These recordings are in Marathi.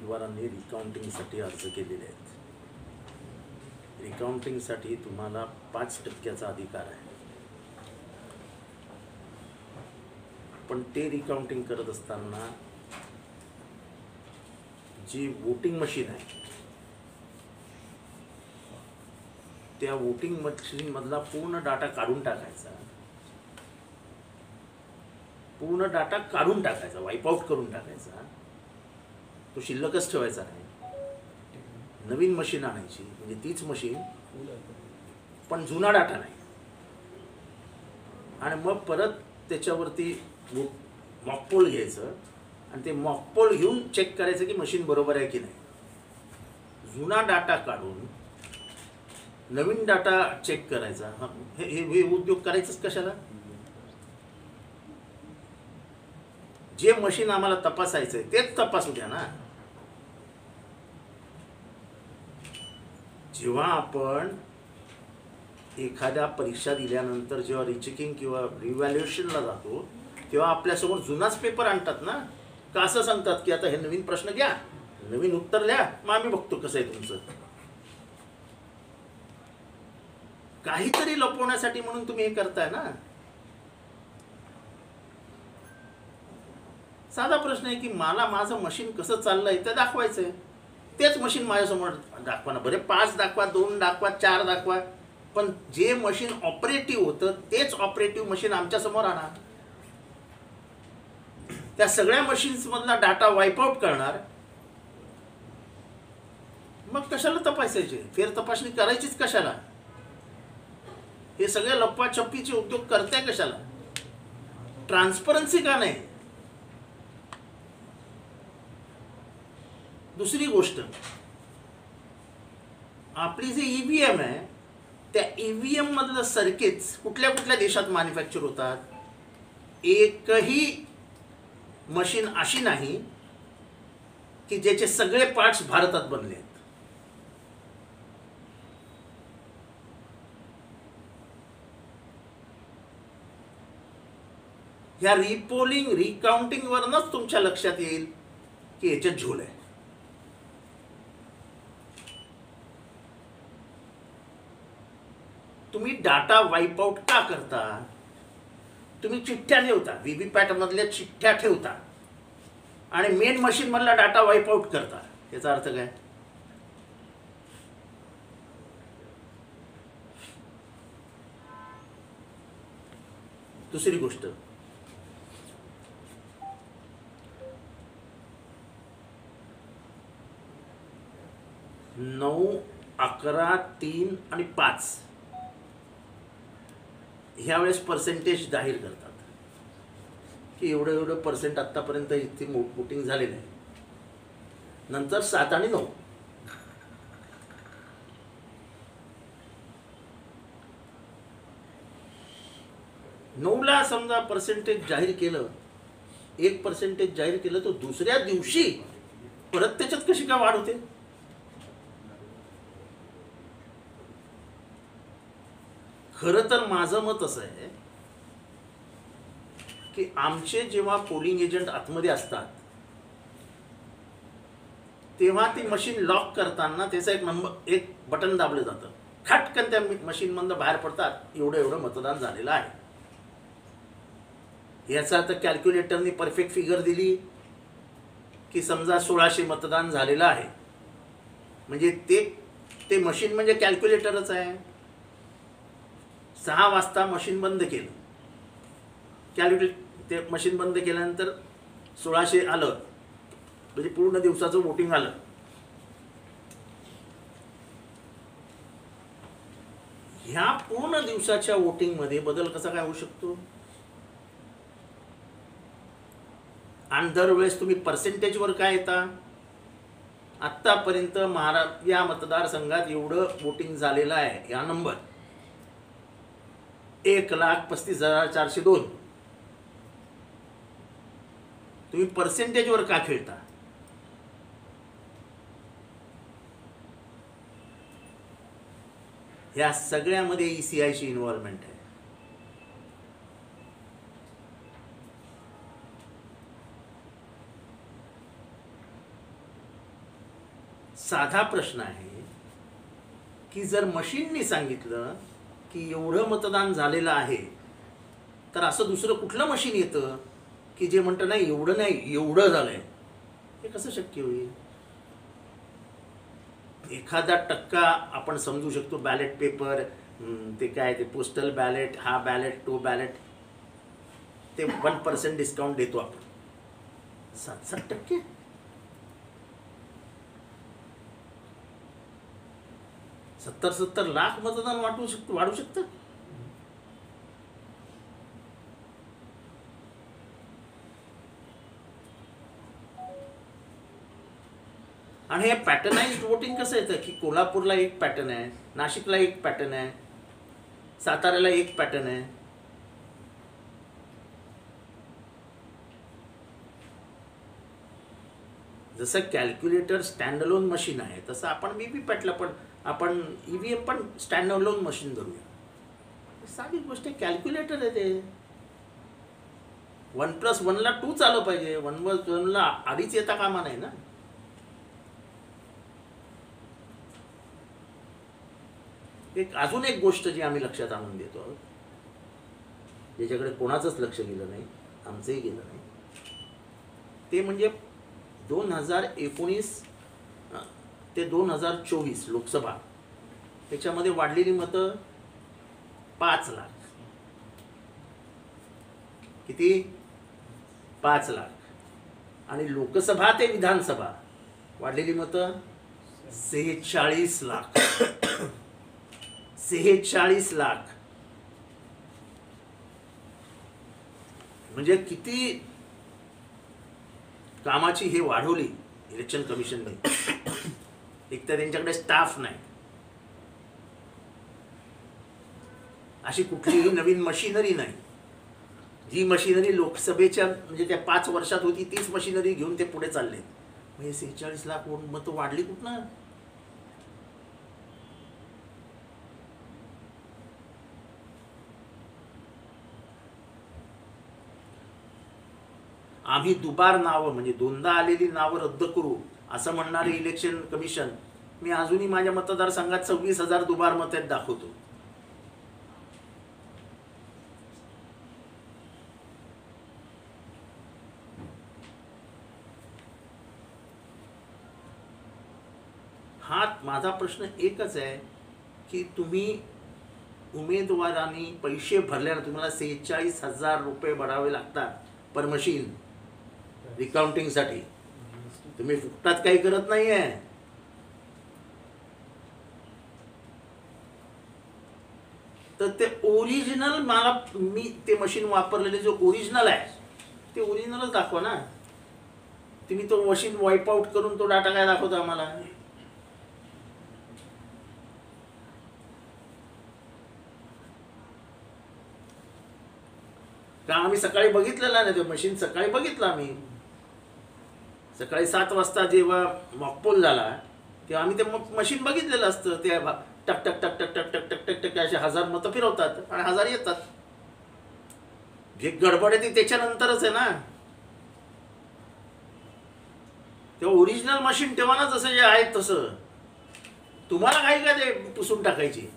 उमेदवारांनी रिकाउंटिंगसाठी अर्ज केलेले आहेत. रिकाउंटिंगसाठी तुम्हाला 5% अधिकार आहे. पण ते रिकाउंटिंग करत असताना जी वोटिंग मशीन आहे त्या वोटिंग मशीनमधला पूर्ण डाटा काढून टाकायचा. पूर्ण डाटा काढून टाकायचा, वाईपआउट करून टाकायचा. तो शिल्लकच ठेवायचा नाही. नवीन मशीन आणायची, म्हणजे तीच मशीन पण जुना डाटा नाही. आणि मग परत त्याच्यावरती मॉकपोल घ्यायचं आणि ते मॉकपोल घेऊन चेक करायचं की मशीन बरोबर आहे की नाही. जुना डाटा काढून नवीन डाटा चेक करायचा. हे उद्योग करायचंच कशाला? जे मशीन आम्हाला तपासायचंय तेच तपासू द्या ना. जेव्हा आपण एखाद्या परीक्षा दिल्यानंतर जेव्हा रिचेकिंग किंवा रिव्हॅल्युएशनला जातो तेव्हा आपल्यासमोर जुनाच पेपर आणतात ना. का असं सांगतात की आता हे नवीन प्रश्न घ्या, नवीन उत्तर लिहा, मग आम्ही बघतो कसं आहे तुमचं. काहीतरी लपवण्यासाठी म्हणून तुम्ही हे करताय ना. साधा प्रश्न आहे की मला माझं मशीन कसं चाललंय ते दाखवायचंय. तेच मशीन माझ्यासमोर दाखवा ना. बरे 5 दाखवा, 2 दाखवा, 4 दाखवा, पण जे मशीन ऑपरेटिव्ह होतं तेच ऑपरेटिव्ह मशीन आमच्यासमोर आणा. त्या सगळ्या मशीन्समधला डाटा वाईपआउट करणार. मग कशाला तपासायचे? फेर तपासणी करायचीच कशाला? हे सगळे लप्पाछप्पीचे उद्योग करताय कशाला? ट्रान्सपरन्सी का नाही? दुसरी गोष्ट, आपली जे ईव्हीएम आहे त्या ईव्हीएम मधलं सर्किट्स कुठल्या कुठल्या देशात मॅन्युफॅक्चर होतात? एकही मशीन अशी नाही की ज्याचे सगळे पार्ट्स भारतात बनले आहेत. ह्या रिपोलिंग रिकाउंटिंग वरनच तुमच्या लक्षात येईल की याच्यात झोल आहे. तुम्ही डाटा वाईपआउट का करता? तुम्ही चिठ्ठ्या ठेवता, व्हीव्हीपॅट मधल्या चिठ्ठ्या ठेवता आणि मेन मशीन मधला डाटा वाईपआउट करता. याचा अर्थ काय? दुसरी गोष्ट, 9, 11, 3 आणि 5 ह्यावेळेस पर्सेंटेज जाहीर करतात की एवढं एवढं पर्सेंट आत्तापर्यंत इथे वोटिंग झालेलं आहे. नंतर 7 आणि 9. ला समजा पर्सेंटेज जाहीर केलं, 1% जाहीर केलं, तर दुसऱ्या दिवशी परत त्याच्यात कशी काय वाढ होते? खरं तर माझं मत असं आहे की आमचे जेव्हा पोलिंग एजंट आतमध्ये असतात तेव्हा ती मशीन लॉक करताना त्याचं एक बटन दाबलं जातं. खटकन त्या मशीनमधनं बाहेर पडतात, एवढं एवढं मतदान झालेलं आहे. याचा अर्थ कॅल्क्युलेटरनी परफेक्ट फिगर दिली की समजा 1600 मतदान झालेलं आहे, म्हणजे ते मशीन म्हणजे कॅल्क्युलेटरच आहे. 6 वाजता मशीन बंद केलं, ते मशीन बंद केल्यानंतर 1600 आलं, म्हणजे पूर्ण दिवसाचं वोटिंग आलं. ह्या पूर्ण दिवसाच्या वोटिंगमध्ये बदल कसा काय होऊ शकतो? आणि दरवेळेस तुम्ही पर्सेंटेजवर काय येता? आत्तापर्यंत या मतदारसंघात एवढं वोटिंग झालेलं आहे, या नंबर 1,35,402. तुम्ही पर्सेंटेजवर का खेळता? ह्या सगळ्यामध्ये ECIची इन्व्हॉल्वमेंट आहे. साधा प्रश्न आहे की जर मशीननी सांगितलं की एवढं मतदान झालेलं आहे, तर असं दुसरं कुठलं मशीन येतं की जे म्हणतं नाही एवढं नाही एवढं झालंय? हे कसं शक्य होईल? एखादा टक्का आपण समजू शकतो, बॅलेट पेपर, ते काय ते पोस्टल बॅलेट, हा बॅलेट तो बॅलेट, ते 1% डिस्काउंट देतो आपण. 7-7%? $70 लाख मतदान वाढू शकतं. आणि हे पॅटर्नाइज्ड वोटिंग कसं येतं की कोल्हापूरला एक पॅटर्न आहे, नाशिकला एक पॅटर्न आहे, साताऱ्याला एक पॅटर्न आहे. जसं कॅल्क्युलेटर स्टँड अलोन मशीन आहे, तसं आपण व्हीव्हीपॅटला पण आपण ईव्हीएम पण स्टँड अलोन मशीन धरूया. साधी गोष्ट, कॅल्क्युलेटर आहे ते. 1+1 ला 2 आलं पाहिजे, 1+1 ला 2.5 येता कामा नाही ना. अजून एक गोष्ट जी आम्ही लक्षात आणून देतो, ज्याच्याकडे कोणाचंच लक्ष गेलं नाही, आमचंही गेलं नाही, ते म्हणजे 2019 ते 2024 लोकसभा, त्याच्यामध्ये वाढलेली मतं 5 लाख. किती? 5 लाख. आणि लोकसभा ते विधानसभा वाढलेली मतं 46 लाख. 46 लाख. म्हणजे किती कामाची हे वाढवली इलेक्शन कमिशनने. एक तर त्यांच्याकडे स्टाफ नाही, अशी कुठलीही नवीन मशिनरी नाही. जी मशिनरी लोकसभेच्या म्हणजे त्या 5 वर्षात होती तीच मशिनरी घेऊन ते पुढे चालले. म्हणजे 46 लाख मतं वाढली कुठनं? आम्ही दुबार नावं म्हणजे 2दा आलेली नावं रद्द करू असं म्हणणारे इलेक्शन कमिशन, मी अजूनही माझ्या मतदारसंघात 26,000 दुबार मतं दाखवतो. हा माझा प्रश्न एकच आहे की तुम्ही उमेदवारांनी पैसे भरल्यानं तुम्हाला 46,000 रुपये भरावे लागतात पर मशीन रिकाउंटिंगसाठी. तुम्ही फुकटात काही करत नाहीये. तर ते ओरिजिनल, मला मी ते मशीन वापरलेले जो ओरिजिनल आहे ते ओरिजिनलच दाखवा ना. तुम्ही तो मशीन वाईप आउट करून तो डाटा काय दाखवता आम्हाला? का आम्ही सकाळी बघितलेला नाही, ते मशीन सकाळी बघितलं आम्ही. सकाळी 7 वाजता जेव्हा मॉकपोल झाला तेव्हा आम्ही ते मशीन बघितलेलं असतं. ते टक टक टक टक टक टक टक टक टक असे 1000 मतं फिरवतात आणि 1000 येतात. जे गडबड आहे ती त्याच्यानंतरच आहे ना. तेव्हा ओरिजिनल मशीन ठेवा ना, जसं जे आहे तसं. तुम्हाला काही काय ते पुसून टाकायची.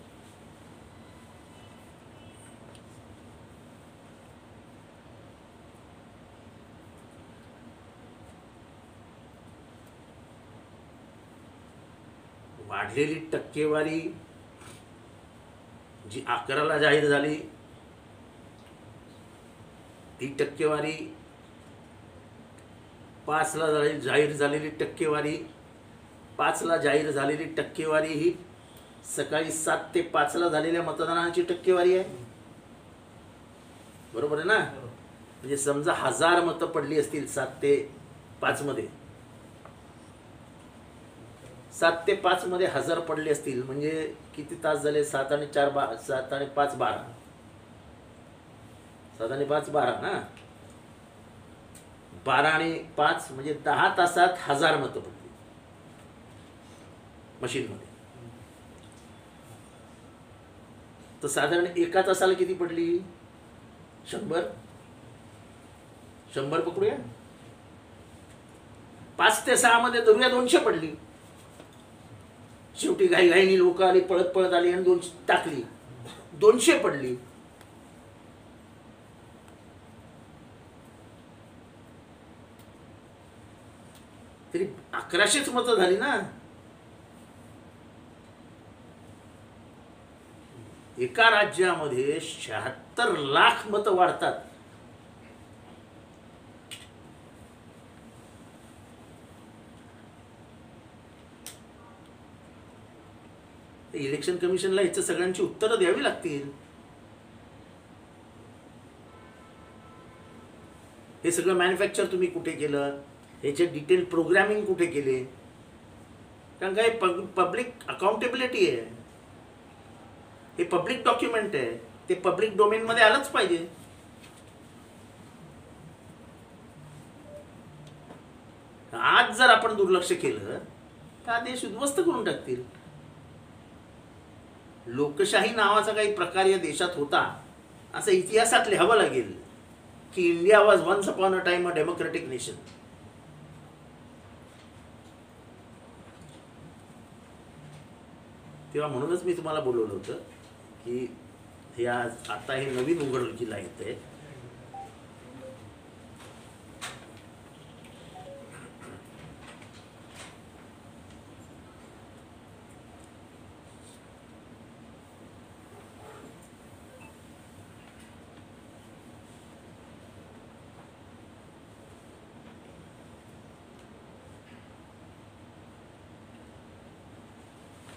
वाढलेली टक्केवारी जी 11ला जाहीर झाली, ती टक्केवारी 5ला जाहीर झालेली टक्केवारी, 5ला जाहीर झालेली टक्केवारी ही सकाळी 7 ते 5ला झालेल्या मतदानाची टक्केवारी आहे. बरोबर आहे ना? म्हणजे समजा 1000 मतं पडली असतील 7 ते 5 मध्ये, 7 ते 5 मध्ये 1000 पडले असतील म्हणजे किती तास झाले? 7 आणि 4 7 आणि 5 12. 7 आणि 5 12 ना. 12 आणि 5 म्हणजे 10 तासात 1000 मतं पडली मशीनमध्ये. तर साधारण एका तासाला किती पडली? 100 पकडूया. 5 ते 6 मध्ये धरूया 200 पडली. शेवटी घाईघाईने लोक आली, पळत पळत आली आणि 200 टाकली, 200 पडली. तरी 1100च मतं झाली ना. एका राज्यामध्ये 76 लाख मतं वाढतात. इलेक्शन कमिशनला याचं सगळ्यांची उत्तरं द्यावी लागतील. हे सगळं मॅन्युफॅक्चर तुम्ही कुठे केलं, ह्याचे डिटेल प्रोग्रामिंग कुठे केले? कारण काय पब्लिक अकाउंटेबिलिटी आहे, हे पब्लिक डॉक्युमेंट आहे, ते पब्लिक डोमेन मध्ये आलंच पाहिजे. आज जर आपण दुर्लक्ष केलं तर हा देश उद्ध्वस्त करून टाकतील. लोकशाही नावाचा काही प्रकार या देशात होता असं इतिहासात लिहावं लागेल की India was once upon a time a democratic nation. तेव्हा म्हणूनच मी तुम्हाला बोलवलं होतं की हे आज आता हे नवीन उघडकीला येतंय.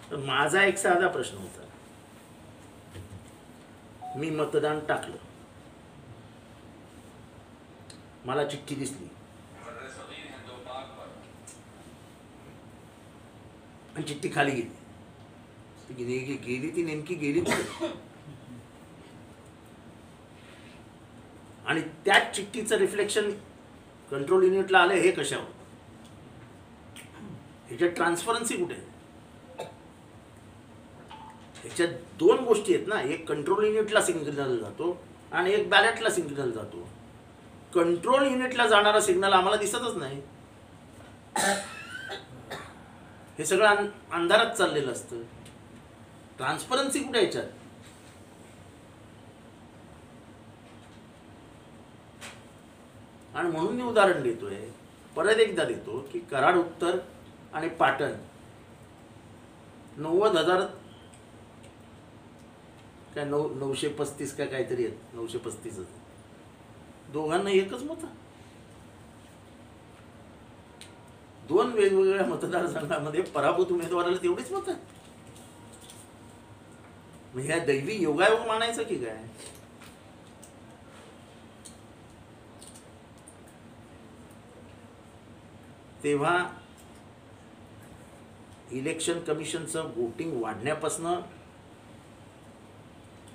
तर माझा एक साधा प्रश्न होता. मी मतदान टाकलं, मला चिठ्ठी दिसली आणि चिठ्ठी खाली गेली. गेली ती नेमकी गेली कुठे? आणि त्याच चिठ्ठीचं रिफ्लेक्शन कंट्रोल युनिटला आलं. हे कशावर? ह्याच्यात ट्रान्सपरन्सी कुठे? ह्याच्यात 2 गोष्टी आहेत ना, एक कंट्रोल युनिटला सिग्नल जातो आणि एक बॅलेटला सिग्नल जातो. कंट्रोल युनिटला जाणारा सिग्नल आम्हाला दिसतच नाही. हे सगळं अंधारात चाललेलं असतं. ट्रान्सपरन्सी कुठे ह्याच्यात? आणि म्हणून मी उदाहरण देतोय, परत एकदा देतो की कराड उत्तर आणि पाटण 90,000 काय 935 का काहीतरी आहेत, 935 दोघांना एकच मत. 2 वेगवेगळ्या मतदारसंघामध्ये पराभूत उमेदवाराला तेवढीच मत. ह्या दैवी योगायोग मानायचं की काय? तेव्हा इलेक्शन कमिशनचं वोटिंग वाढण्यापासून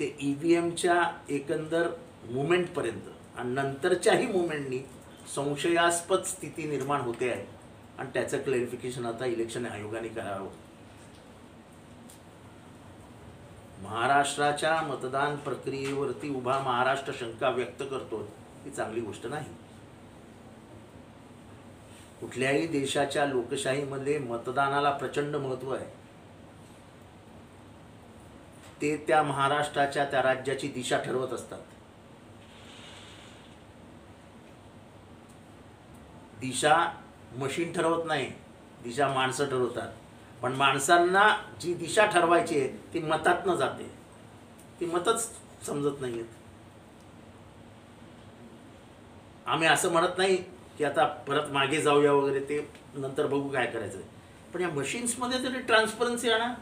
ते ईव्हीएमच्या एकंदर मुवमेंटपर्यंत आणि नंतरच्याही मुवमेंटनी संशयास्पद स्थिती निर्माण होते आहे. आणि त्याचं क्लॅरिफिकेशन आता इलेक्शन आयोगाने करावं. महाराष्ट्राच्या मतदान प्रक्रियेवरती उभा महाराष्ट्र शंका व्यक्त करतो, ही चांगली गोष्ट नाही. कुठल्याही देशाच्या लोकशाहीमध्ये मतदानाला प्रचंड महत्त्व आहे. ते त्या महाराष्ट्राच्या, त्या राज्याची दिशा ठरवत असतात. दिशा मशीन ठरवत नाही, दिशा माणसं ठरवतात. पण माणसांना जी दिशा ठरवायची आहे ती मतातनं जाते. ती मतच समजत नाहीत. आम्ही असं म्हणत नाही की आता परत मागे जाऊया वगैरे, ते नंतर बघू काय करायचं. पण या मशीन्समध्ये तरी ट्रान्सपरन्सी आणा.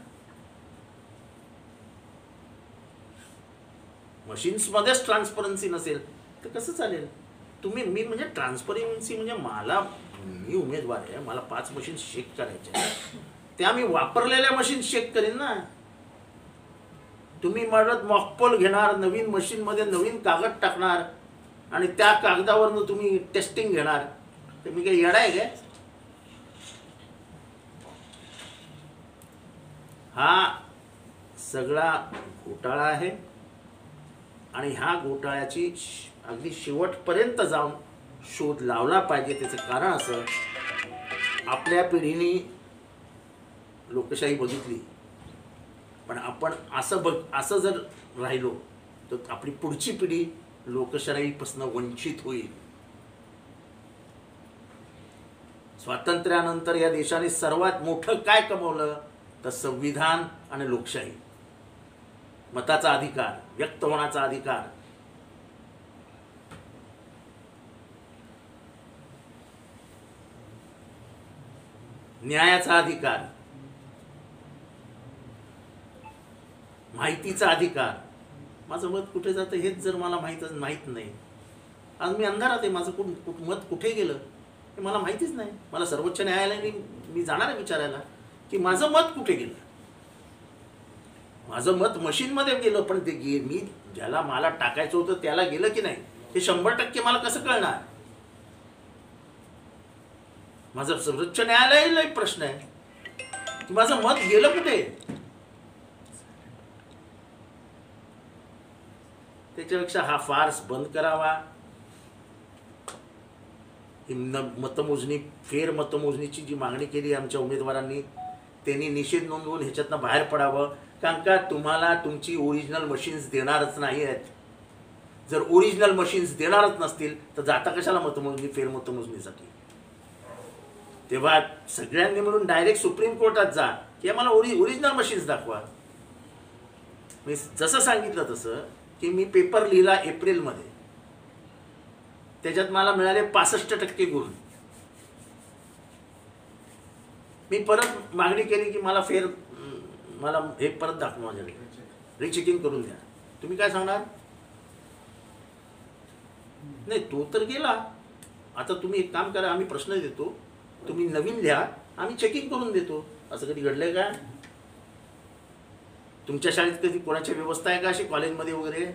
मशीन्समध्येच ट्रान्सपरन्सी नसेल तर कसं चालेल? मी म्हणजे ट्रान्सपरन्सी म्हणजे मी उमेदवार आहे, मला 5 मशीन्स चेक करायच्या, त्या मी वापरलेल्या मशीन्स चेक करीन ना. तुम्ही म्हणत मॉकपोल घेणार, नवीन मशीनमध्ये नवीन कागद टाकणार आणि त्या कागदावरनं तुम्ही टेस्टिंग घेणार, तर मी काही येडा आहे काय? हा सगळा घोटाळा आहे आणि ह्या घोटाळ्याची अगदी शेवटपर्यंत जाऊन शोध लावला पाहिजे. त्याचं कारण असं, आपल्या पिढीने लोकशाही बघितली, पण आपण असं जर राहिलो तर आपली पुढची पिढी लोकशाहीपासून वंचित होईल. स्वातंत्र्यानंतर या देशाने सर्वात मोठं काय कमवलं तर संविधान आणि लोकशाही, मताचा अधिकार, व्यक्त होण्याचा अधिकार. न्यायाचा अधिकार, माहितीचा अधिकार. माझं मत कुठे जातं हेच जर मला माहीत नाही, आज मी अंधारात आहे. माझं मत कुठे गेलं हे मला माहितीच नाही. मला सर्वोच्च न्यायालयाने मी जाणार आहे विचारायला की माझं मत कुठे गेलं. माझं मत मशीनमध्ये गेलं, पण ते मी ज्याला मला टाकायचं होतं त्याला गेलं की नाही हे 100% मला कसं कळणार. माझं सर्वोच्च न्यायालयाला एक प्रश्न आहे की माझं मत गेलं कुठे. त्याच्यापेक्षा हा फार्स बंद करावा. मतमोजणी, फेर मतमोजणीची जी मागणी केली आमच्या उमेदवारांनी, त्यांनी निषेध नोंदवून ह्याच्यातनं बाहेर पडावं. कारण का तुम्हाला तुमची ओरिजिनल मशीन्स देणारच नाही आहेत. जर ओरिजिनल मशीन्स देणारच नसतील तर जाता कशाला मतमोजणी, फेर मतमोजणीसाठी. तेव्हा सगळ्यांनी म्हणून डायरेक्ट सुप्रीम कोर्टात जा की मला ओरिजिनल मशीन्स दाखवा. मी जसं सांगितलं तसं की मी पेपर लिहिला एप्रिलमध्ये, त्याच्यात मला मिळाले 65% गुण. मी परत मागणी केली की मला हे परत दाखवा, माझ्याकडे रिचेकिंग करून द्या. तुम्ही काय सांगणार. नाही तो तर गेला, आता तुम्ही एक काम करा, आम्ही प्रश्न देतो, तुम्ही नवीन लिहा, आम्ही चेकिंग करून देतो. असं कधी घडलंय का तुमच्या शाळेत? कधी कोणाची व्यवस्था आहे का अशी कॉलेजमध्ये वगैरे?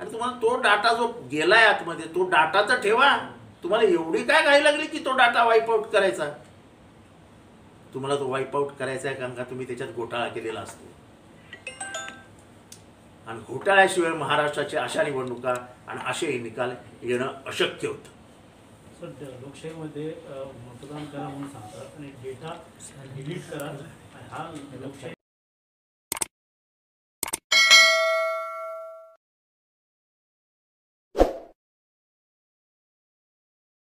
आणि तुम्हाला तो डाटा जो गेलाय आतमध्ये तो डाटा तर ठेवा. तुम्हाला एवढी काय घाई लागली की तो डाटा वाईप आउट करायचा? तुम्हाला तो वाईप आउट करायचा आहे कारण का तुम्ही त्याच्यात घोटाळा केलेला असतो. आणि घोटाळ्याशिवाय महाराष्ट्राच्या अशा निवडणुका आणि असे निकाल येणं अशक्य होतं. सर, लोकशाहीमध्ये मतदान करा म्हणून सांगतात आणि डेटा डिलीट करा, हा लोकशाही